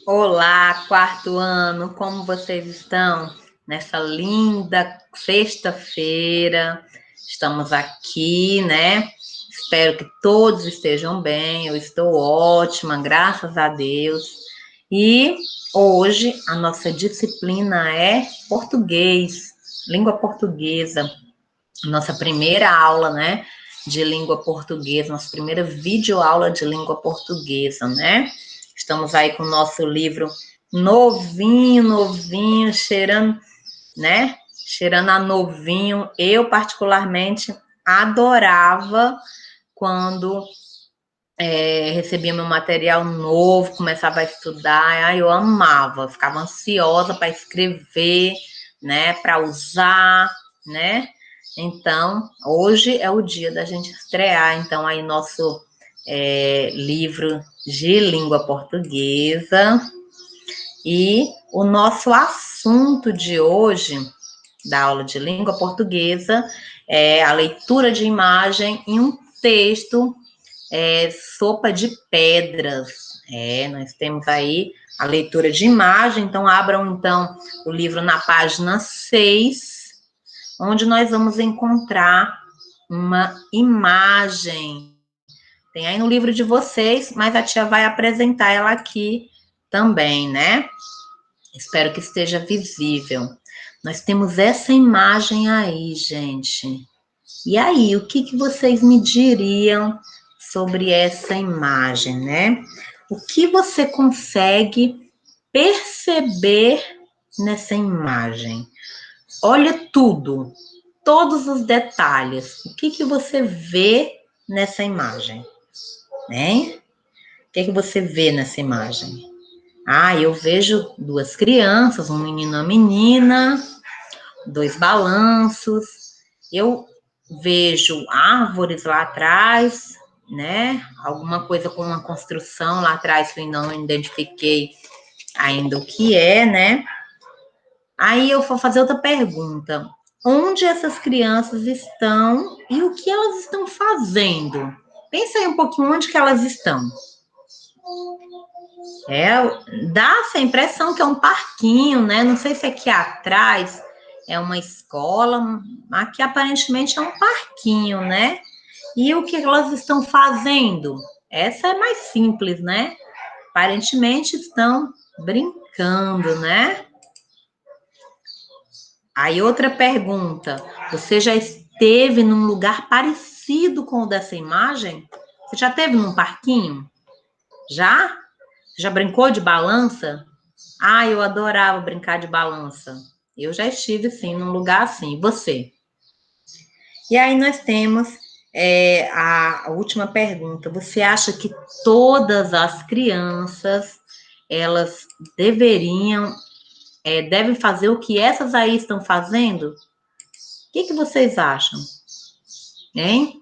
Olá, quarto ano, como vocês estão? Nessa linda sexta-feira, estamos aqui, né? Espero que todos estejam bem. Eu estou ótima, graças a Deus. E hoje a nossa disciplina é português, língua portuguesa. Nossa primeira aula, né? De língua portuguesa, nossa primeira videoaula de língua portuguesa, né? Estamos aí com o nosso livro novinho, novinho, cheirando, né? Cheirando a novinho. Eu, particularmente, adorava quando recebia meu material novo, começava a estudar. Aí eu amava, ficava ansiosa para escrever, né? Para usar, né? Então, hoje é o dia da gente estrear, então, aí nosso livro de língua portuguesa. E o nosso assunto de hoje, da aula de língua portuguesa, é a leitura de imagem em um texto, Sopa de Pedras. Nós temos aí a leitura de imagem, então abram então o livro na página 6, onde nós vamos encontrar uma imagem. Tem aí no livro de vocês, mas a tia vai apresentar ela aqui também, né? Espero que esteja visível. Nós temos essa imagem aí, gente. E aí, o que vocês me diriam sobre essa imagem, né? O que você consegue perceber nessa imagem? Olha tudo, todos os detalhes. O que você vê nessa imagem, né? O que você vê nessa imagem? Ah, eu vejo duas crianças, um menino e uma menina, dois balanços. Eu vejo árvores lá atrás, né? Alguma coisa com uma construção lá atrás que eu não identifiquei ainda o que é, né? Aí eu vou fazer outra pergunta. Onde essas crianças estão e o que elas estão fazendo? Pensa aí um pouquinho onde que elas estão. Dá essa impressão que é um parquinho, né? Não sei se aqui atrás é uma escola, aqui aparentemente é um parquinho, né? E o que elas estão fazendo? Essa é mais simples, né? Aparentemente estão brincando, né? Aí outra pergunta, você já esteve num lugar parecido com o dessa imagem? Você já esteve num parquinho? Já? Já brincou de balança? Ah, eu adorava brincar de balança. Eu já estive, sim, num lugar assim. E você? E aí nós temos a última pergunta. Você acha que todas as crianças, elas devem fazer o que essas aí estão fazendo? O que vocês acham? Hein?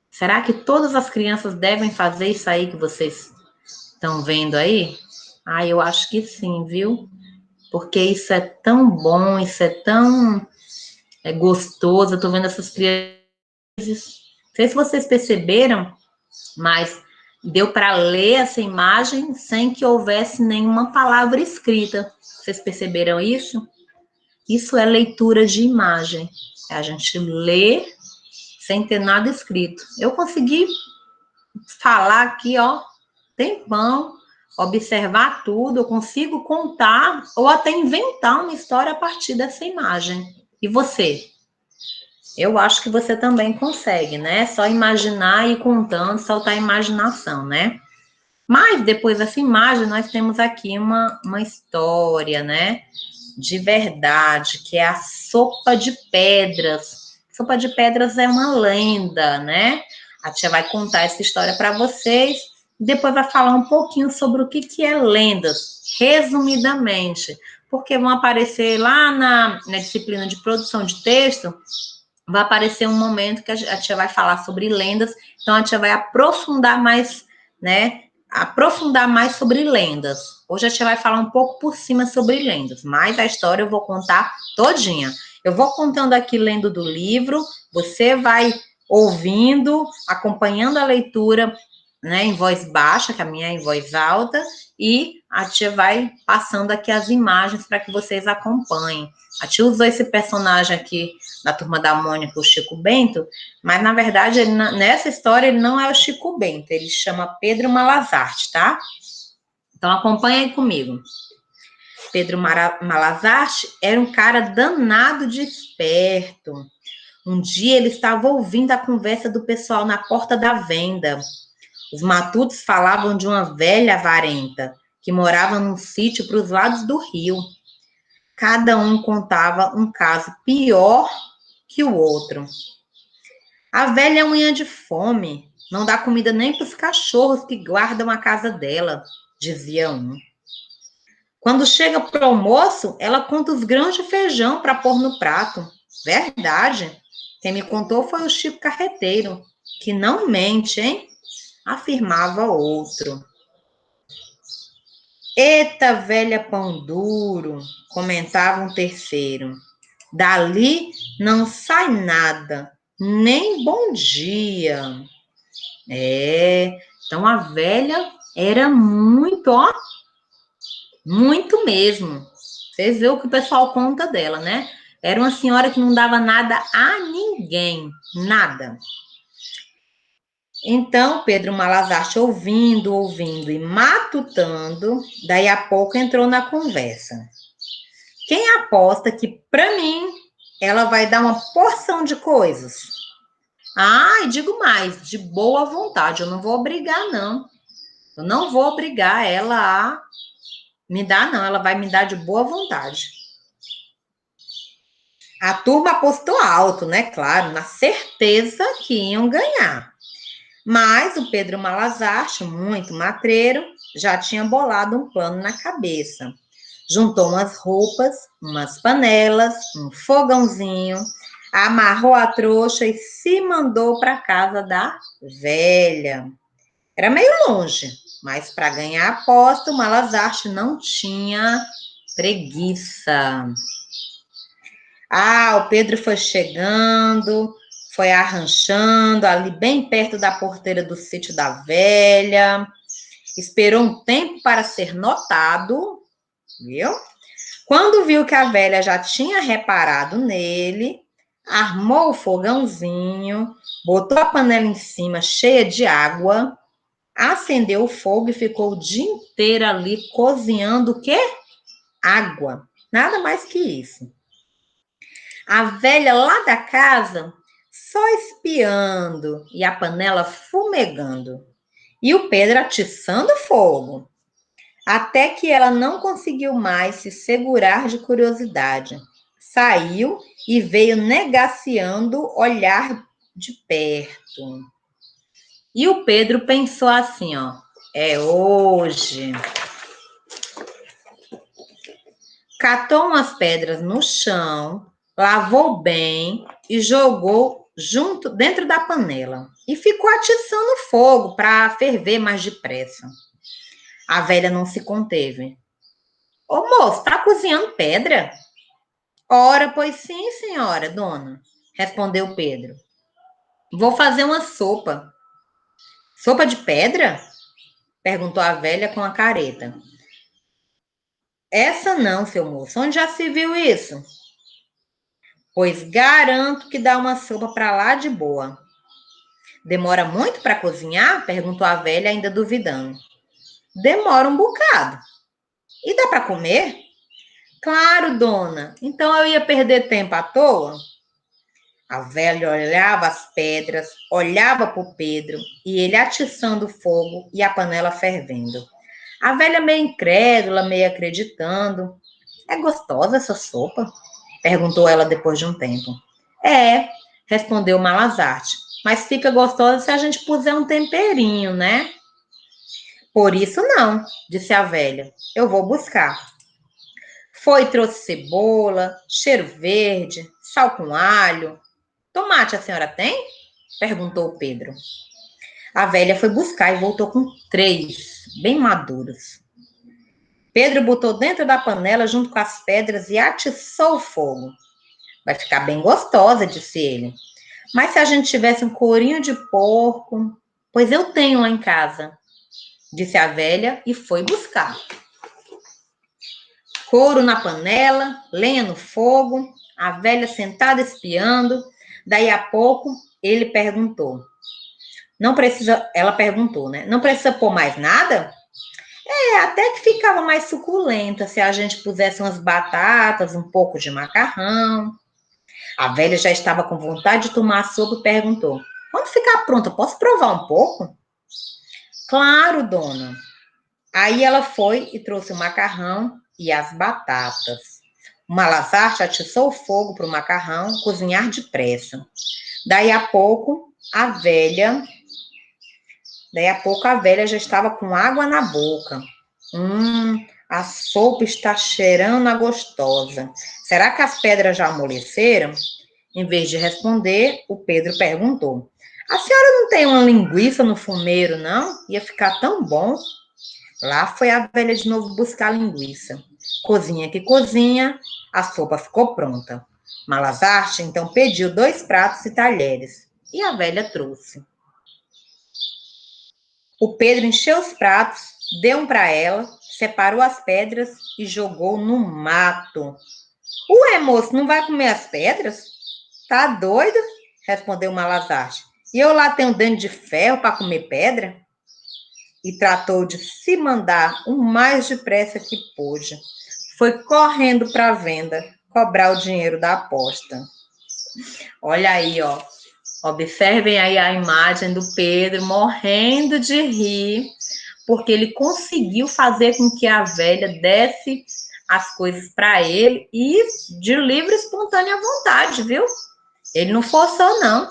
Será que todas as crianças devem fazer isso aí que vocês estão vendo aí? Ah, eu acho que sim, viu? Porque isso é tão bom, isso é tão gostoso. Eu tô vendo essas crianças. Não sei se vocês perceberam, mas deu para ler essa imagem sem que houvesse nenhuma palavra escrita. Vocês perceberam isso? Isso é leitura de imagem. É a gente lê sem ter nada escrito. Eu consegui falar aqui, ó, tempão, observar tudo, eu consigo contar ou até inventar uma história a partir dessa imagem. E você? Eu acho que você também consegue, né? Só imaginar e ir contando, soltar a imaginação, né? Mas depois dessa imagem, nós temos aqui uma história, né? De verdade, que é a sopa de pedras. Sopa de pedras é uma lenda, né? A tia vai contar essa história para vocês e depois vai falar um pouquinho sobre o que é lendas, resumidamente, porque vão aparecer lá na disciplina de produção de texto, vai aparecer um momento que a tia vai falar sobre lendas, então a tia vai aprofundar mais, né? Aprofundar mais sobre lendas. Hoje a tia vai falar um pouco por cima sobre lendas, mas a história eu vou contar todinha. Eu vou contando aqui lendo do livro, você vai ouvindo, acompanhando a leitura, né, em voz baixa, que a minha é em voz alta, e a tia vai passando aqui as imagens para que vocês acompanhem. A tia usou esse personagem aqui da Turma da Mônica, o Chico Bento, mas na verdade, ele, nessa história, ele não é o Chico Bento, ele chama Pedro Malazarte, tá? Então acompanha aí comigo. Pedro Malazarte era um cara danado de esperto. Um dia ele estava ouvindo a conversa do pessoal na porta da venda. Os matutos falavam de uma velha avarenta que morava num sítio para os lados do rio. Cada um contava um caso pior que o outro. A velha é unha de fome, não dá comida nem para os cachorros que guardam a casa dela, dizia um. Quando chega para o almoço, ela conta os grãos de feijão para pôr no prato. Verdade. Quem me contou foi o Chico Carreteiro, que não mente, hein? Afirmava outro. Eita, velha pão duro, comentava um terceiro. Dali não sai nada, nem bom dia. Então a velha era muito, ó, muito mesmo. Vocês veem o que o pessoal conta dela, né? Era uma senhora que não dava nada a ninguém, nada. Então, Pedro Malazarte, ouvindo e matutando, daí a pouco entrou na conversa. Quem aposta que, para mim, ela vai dar uma porção de coisas? Ah, e digo mais, de boa vontade, eu não vou obrigar, não. Eu não vou obrigar ela a me dar, não. Ela vai me dar de boa vontade. A turma apostou alto, né? Claro, na certeza que iam ganhar. Mas o Pedro Malazarte, muito matreiro, já tinha bolado um plano na cabeça. Juntou umas roupas, umas panelas, um fogãozinho, amarrou a trouxa e se mandou para a casa da velha. Era meio longe, mas para ganhar a aposta, o Malazarte não tinha preguiça. Ah, o Pedro foi chegando, foi arranchando ali bem perto da porteira do sítio da velha. Esperou um tempo para ser notado, viu? Quando viu que a velha já tinha reparado nele, armou o fogãozinho, botou a panela em cima cheia de água, acendeu o fogo e ficou o dia inteiro ali cozinhando o quê? Água. Nada mais que isso. A velha lá da casa só espiando e a panela fumegando. E o Pedro atiçando fogo. Até que ela não conseguiu mais se segurar de curiosidade. Saiu e veio negaciando olhar de perto. E o Pedro pensou assim, ó, é hoje. Catou umas pedras no chão, lavou bem e jogou junto dentro da panela. E ficou atiçando o fogo para ferver mais depressa. A velha não se conteve. Ô moço, tá cozinhando pedra? Ora, pois sim, senhora, dona, respondeu Pedro. Vou fazer uma sopa. Sopa de pedra? Perguntou a velha com a careta. Essa não, seu moço. Onde já se viu isso? Pois garanto que dá uma sopa para lá de boa. Demora muito para cozinhar? Perguntou a velha, ainda duvidando. Demora um bocado. E dá para comer? Claro, dona. Então eu ia perder tempo à toa? A velha olhava as pedras, olhava para o Pedro e ele atiçando o fogo e a panela fervendo. A velha meio incrédula, meio acreditando. É gostosa essa sopa? Perguntou ela depois de um tempo. É, respondeu Malazarte, mas fica gostosa se a gente puser um temperinho, né? Por isso não, disse a velha. Eu vou buscar. Foi e trouxe cebola, cheiro verde, sal com alho. Tomate a senhora tem? Perguntou Pedro. A velha foi buscar e voltou com 3, bem maduros. Pedro botou dentro da panela junto com as pedras e atiçou o fogo. Vai ficar bem gostosa, disse ele. Mas se a gente tivesse um corinho de porco... Pois eu tenho lá em casa, disse a velha e foi buscar. Couro na panela, lenha no fogo, a velha sentada espiando. Daí a pouco ele perguntou. Não precisa, ela perguntou, né? Não precisa pôr mais nada? Até que ficava mais suculenta se a gente pusesse umas batatas, um pouco de macarrão. A velha já estava com vontade de tomar a sopa e perguntou: quando ficar pronta, posso provar um pouco? Claro, dona. Aí ela foi e trouxe o macarrão e as batatas. O Malazarte atiçou o fogo para o macarrão cozinhar depressa. Daí a pouco, a velha já estava com água na boca. A sopa está cheirando a gostosa. Será que as pedras já amoleceram? Em vez de responder, o Pedro perguntou: a senhora não tem uma linguiça no fumeiro, não? Ia ficar tão bom. Lá foi a velha de novo buscar a linguiça. Cozinha que cozinha, a sopa ficou pronta. Malazarte então pediu 2 pratos e talheres. E a velha trouxe. O Pedro encheu os pratos, deu um para ela, separou as pedras e jogou no mato. Ué, moço, não vai comer as pedras? Tá doido? Respondeu Malazarte. E eu lá tenho dente de ferro para comer pedra? E tratou de se mandar o mais depressa que pôde. Foi correndo para a venda cobrar o dinheiro da aposta. Olha aí, ó. Observem aí a imagem do Pedro morrendo de rir, porque ele conseguiu fazer com que a velha desse as coisas para ele e de livre e espontânea vontade, viu? Ele não forçou, não.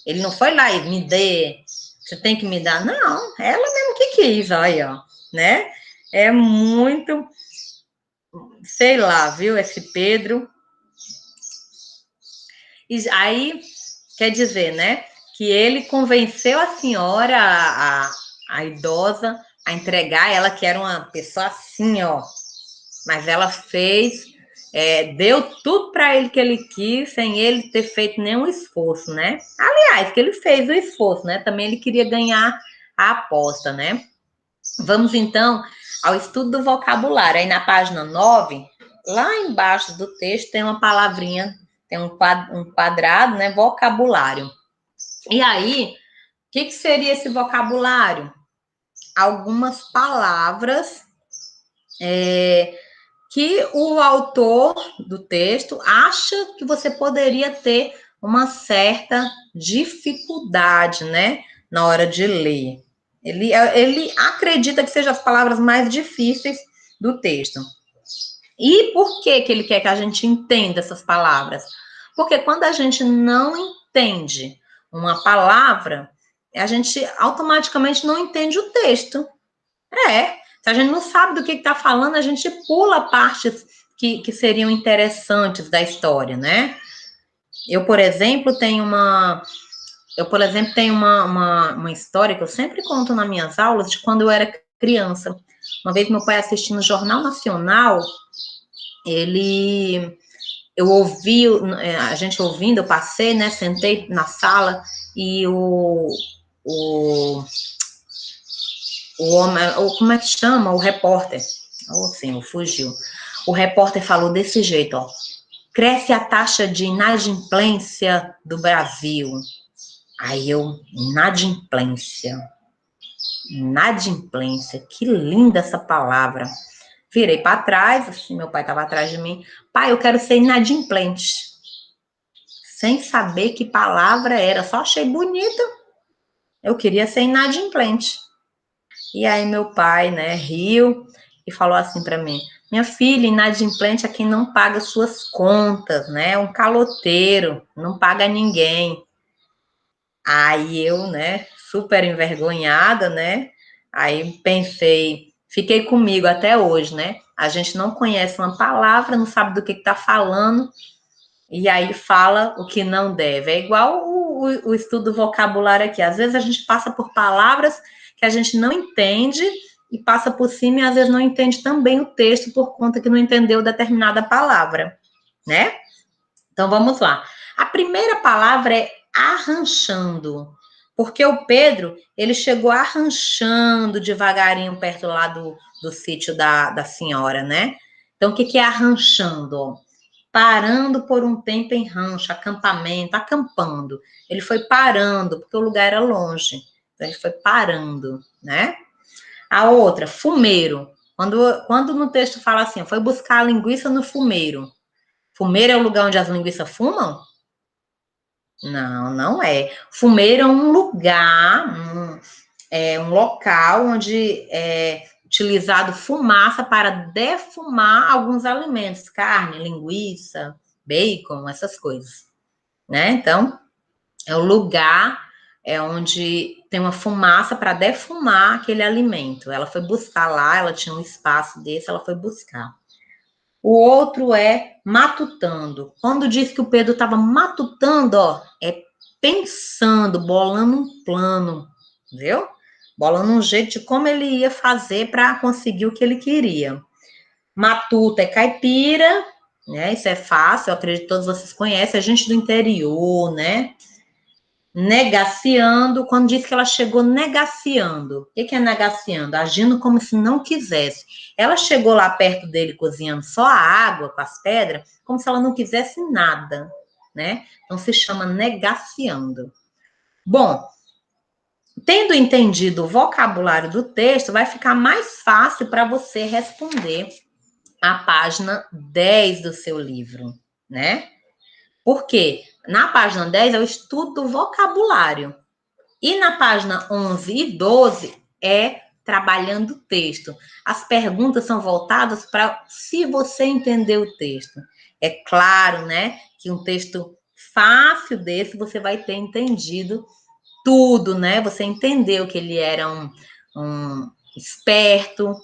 Ele não foi lá e me dê, você tem que me dar. Não, ela mesmo que quis, olha, ó, né? É muito, sei lá, viu, esse Pedro. E aí, quer dizer, né, que ele convenceu a senhora, a idosa, a entregar ela, que era uma pessoa assim, ó. Mas ela fez, deu tudo para ele que ele quis, sem ele ter feito nenhum esforço, né? Aliás, que ele fez o esforço, né? Também ele queria ganhar a aposta, né? Vamos então ao estudo do vocabulário. Aí na página 9, lá embaixo do texto tem uma palavrinha, tem um quadrado, né? Vocabulário. E aí, o que seria esse vocabulário? Algumas palavras que o autor do texto acha que você poderia ter uma certa dificuldade, né, na hora de ler. Ele acredita que sejam as palavras mais difíceis do texto. E por que ele quer que a gente entenda essas palavras? Porque quando a gente não entende uma palavra, a gente automaticamente não entende o texto. Se a gente não sabe do que está falando, a gente pula partes que seriam interessantes da história, né? Eu, por exemplo, tenho uma história que eu sempre conto nas minhas aulas de quando eu era criança. Uma vez meu pai assistindo o Jornal Nacional, eu ouvi, a gente ouvindo, eu passei, né, sentei na sala e o homem, como é que chama? O repórter. Sim, fugiu. O repórter falou desse jeito, ó. Cresce a taxa de inadimplência do Brasil. Aí eu, inadimplência. Inadimplência. Que linda essa palavra. Virei para trás, assim, meu pai estava atrás de mim. Pai, eu quero ser inadimplente. Sem saber que palavra era. Só achei bonita. Eu queria ser inadimplente. E aí meu pai, né, riu e falou assim para mim: minha filha, inadimplente é quem não paga suas contas, né? Um caloteiro, não paga ninguém. Aí eu, né, super envergonhada, né? Aí pensei, fiquei comigo até hoje, né? A gente não conhece uma palavra, não sabe do que está falando, e aí fala o que não deve. É igual o estudo do vocabulário aqui. Às vezes a gente passa por palavras que a gente não entende e passa por cima e às vezes não entende também o texto por conta que não entendeu determinada palavra, né? Então vamos lá. A primeira palavra é arranchando. Porque o Pedro, ele chegou arranchando devagarinho perto lá do sítio da senhora, né? Então, o que é arranchando? Parando por um tempo em rancho, acampamento, acampando. Ele foi parando, porque o lugar era longe. Então, ele foi parando, né? A outra, fumeiro. Quando no texto fala assim, foi buscar a linguiça no fumeiro. Fumeiro é o lugar onde as linguiças fumam? Não, não é. Fumeiro é um lugar, um local onde é utilizado fumaça para defumar alguns alimentos, carne, linguiça, bacon, essas coisas, né? Então, é o lugar onde tem uma fumaça para defumar aquele alimento. Ela foi buscar lá, ela tinha um espaço desse, ela foi buscar. O outro é matutando. Quando diz que o Pedro estava matutando, ó, é pensando, bolando um plano, viu? Bolando um jeito de como ele ia fazer para conseguir o que ele queria. Matuta é caipira, né? Isso é fácil, eu acredito que todos vocês conhecem, a gente do interior, né? Negaciando, quando diz que ela chegou negaciando. O que é negaciando? Agindo como se não quisesse. Ela chegou lá perto dele cozinhando só a água com as pedras, como se ela não quisesse nada, né? Então se chama negaciando. Bom, tendo entendido o vocabulário do texto, vai ficar mais fácil para você responder a página 10 do seu livro, né? Por quê? Na página 10 é o estudo do vocabulário. E na página 11 e 12 é trabalhando o texto. As perguntas são voltadas para se você entender o texto. É claro, né, que um texto fácil desse você vai ter entendido tudo, né? Você entendeu que ele era um esperto,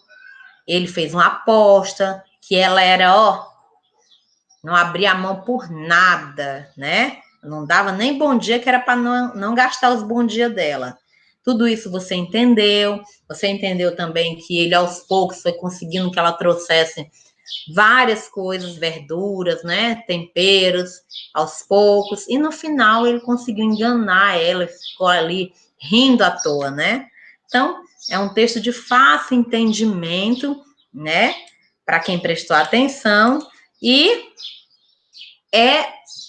ele fez uma aposta, que ela era, ó, não abria a mão por nada, né? Não dava nem bom dia, que era para não gastar os bom dia dela. Tudo isso você entendeu também que ele aos poucos foi conseguindo que ela trouxesse várias coisas, verduras, né, temperos, aos poucos, e no final ele conseguiu enganar ela, ficou ali rindo à toa, né? Então, é um texto de fácil entendimento, né, para quem prestou atenção, e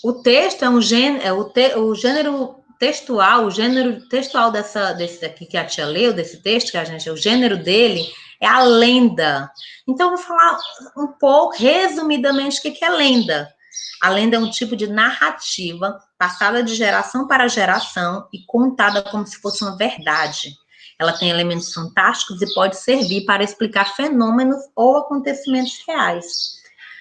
o texto é um gênero, o gênero textual desse aqui que a tia leu, desse texto que a gente, o gênero dele é a lenda. Então, eu vou falar um pouco, resumidamente, o que é lenda. A lenda é um tipo de narrativa passada de geração para geração e contada como se fosse uma verdade. Ela tem elementos fantásticos e pode servir para explicar fenômenos ou acontecimentos reais.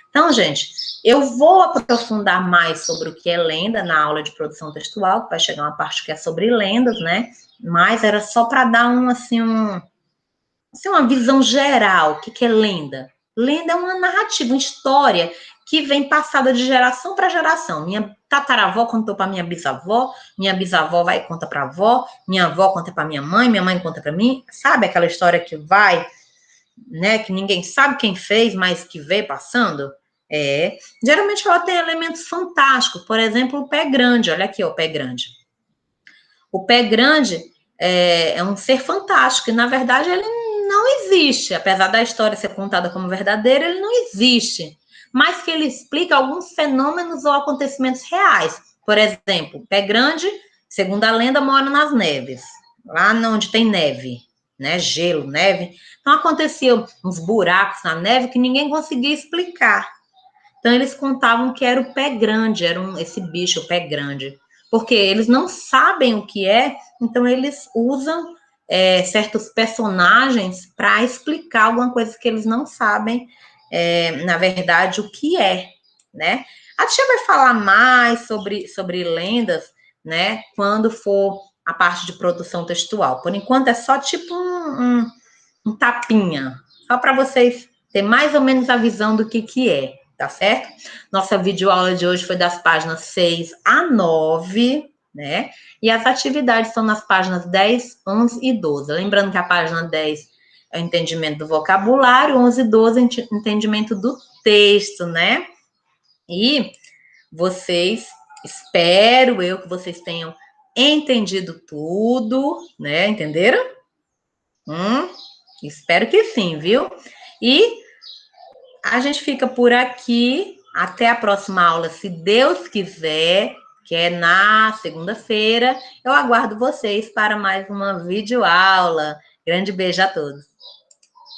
Então, gente, eu vou aprofundar mais sobre o que é lenda na aula de produção textual, que vai chegar uma parte que é sobre lendas, né? Mas era só para dar uma visão geral. O que é lenda? Lenda é uma narrativa, uma história que vem passada de geração para geração. Minha tataravó contou para minha bisavó vai e conta para a avó, minha avó conta para minha mãe conta para mim. Sabe aquela história que vai, né, que ninguém sabe quem fez, mas que veio passando? Geralmente ela tem elementos fantásticos, por exemplo, o pé grande, olha aqui, ó, o pé grande. O pé grande é um ser fantástico, e na verdade ele não existe, apesar da história ser contada como verdadeira, ele não existe, mas que ele explica alguns fenômenos ou acontecimentos reais. Por exemplo, o pé grande, segundo a lenda, mora nas neves, lá onde tem neve, né, gelo, neve. Então aconteciam uns buracos na neve que ninguém conseguia explicar. Então, eles contavam que era o pé grande, esse bicho, o pé grande. Porque eles não sabem o que é, então eles usam certos personagens para explicar alguma coisa que eles não sabem, na verdade, o que é, né? A tia vai falar mais sobre lendas, né, quando for a parte de produção textual. Por enquanto, é só tipo um tapinha, só para vocês terem mais ou menos a visão do que é. Tá certo? Nossa videoaula de hoje foi das páginas 6 a 9, né? E as atividades são nas páginas 10, 11 e 12. Lembrando que a página 10 é o entendimento do vocabulário, 11 e 12 é o entendimento do texto, né? E espero eu que vocês tenham entendido tudo, né? Entenderam? Espero que sim, viu? E a gente fica por aqui. Até a próxima aula, se Deus quiser, que é na segunda-feira. Eu aguardo vocês para mais uma videoaula. Grande beijo a todos.